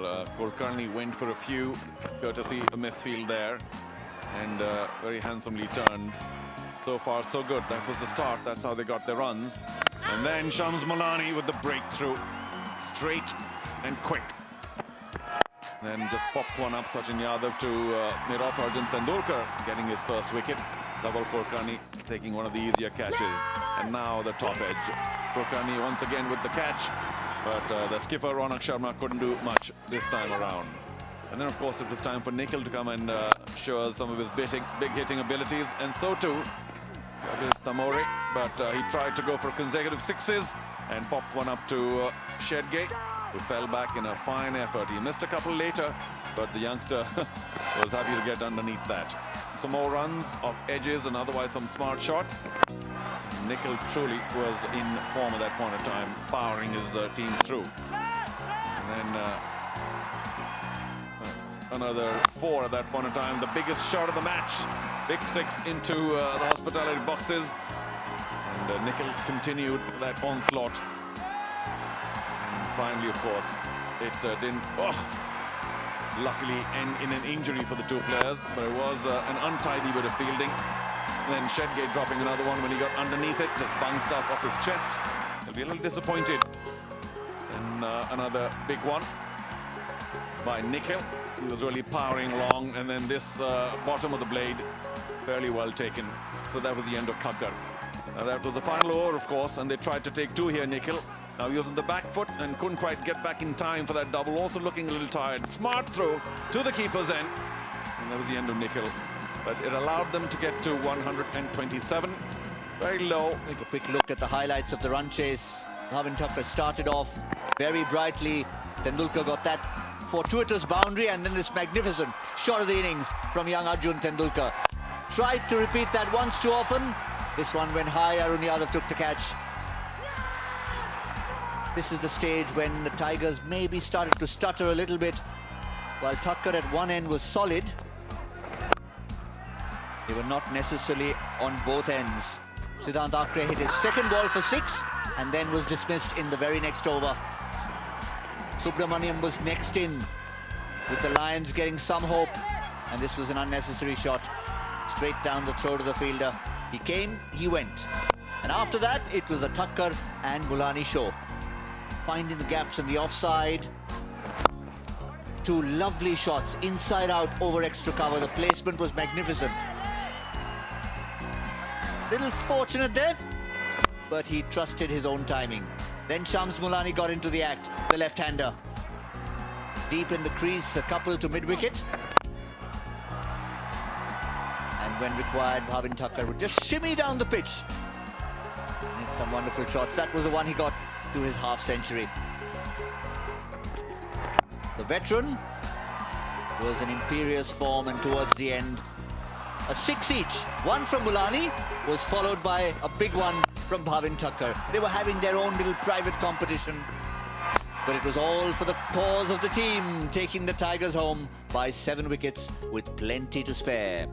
Well, Kulkarni went for a few, courtesy a misfield there, and very handsomely turned. So far, so good. That was the start. That's how they got their runs. And then Shams Mulani with the breakthrough, straight and quick. Then just popped one up, Sachin Yadav to mid off Arjun Tendulkar, getting his first wicket. Double Kulkarni taking one of the easier catches. And now the top edge. Kulkarni once again with the catch, but the skipper Ronak Sharma couldn't do much this time around. And then, of course, it was time for Nikhil to come and show us some of his big hitting abilities, and so too with Tamore. But he tried to go for consecutive sixes and popped one up to Shedgate, who fell back in a fine effort. He missed a couple later, but the youngster was happy to get underneath that. Some more runs off edges and otherwise some smart shots. Nikhil truly was in form at that point of time, powering his team through. And then another 4 at that point of time. The biggest shot of the match. Big 6 into the hospitality boxes. And Nikhil continued that onslaught. And finally, of course, it didn't luckily end in an injury for the two players, but it was an untidy bit of fielding. And then Shedgate dropping another one when he got underneath it, just bounced off his chest. He'll be a little disappointed. And another big one by Nikhil. He was really powering along, and then this bottom of the blade fairly well taken. So that was the end of Thakkar. That was the final over, of course, and they tried to take 2 here, Nikhil. Now he was on the back foot and couldn't quite get back in time for that double, also looking a little tired. Smart throw to the keeper's end, and that was the end of Nikhil. But it allowed them to get to 127. Very low. Take a quick look at the highlights of the run chase. Bhavin Thakkar started off very brightly. Tendulkar got that fortuitous boundary, and then this magnificent shot of the innings from young Arjun Tendulkar. Tried to repeat that once too often. This one went high. Arun Yadav took the catch. This is the stage when the Tigers maybe started to stutter a little bit. While Thakkar at one end was solid, they were not necessarily on both ends. Siddhant Akre hit his second ball for 6 and then was dismissed in the very next over. Subramaniam was next in, with the Lions getting some hope, and this was an unnecessary shot straight down the throat of the fielder. He came, he went, and after that it was the Thakkar and Mulani show, finding the gaps in the offside. 2 lovely shots inside out over extra cover. The placement was magnificent. Little fortunate there, but he trusted his own timing. Then Shams Mulani got into the act, the left-hander. Deep in the crease, a couple to mid-wicket. And when required, Bhavin Thakkar would just shimmy down the pitch. And some wonderful shots. That was the one he got to his half-century. The veteran was in imperious form, and towards the end, a 6 each. One from Mulani was followed by a big one from Bhavin Thakkar. They were having their own little private competition, but it was all for the cause of the team, taking the Tigers home by 7 wickets with plenty to spare.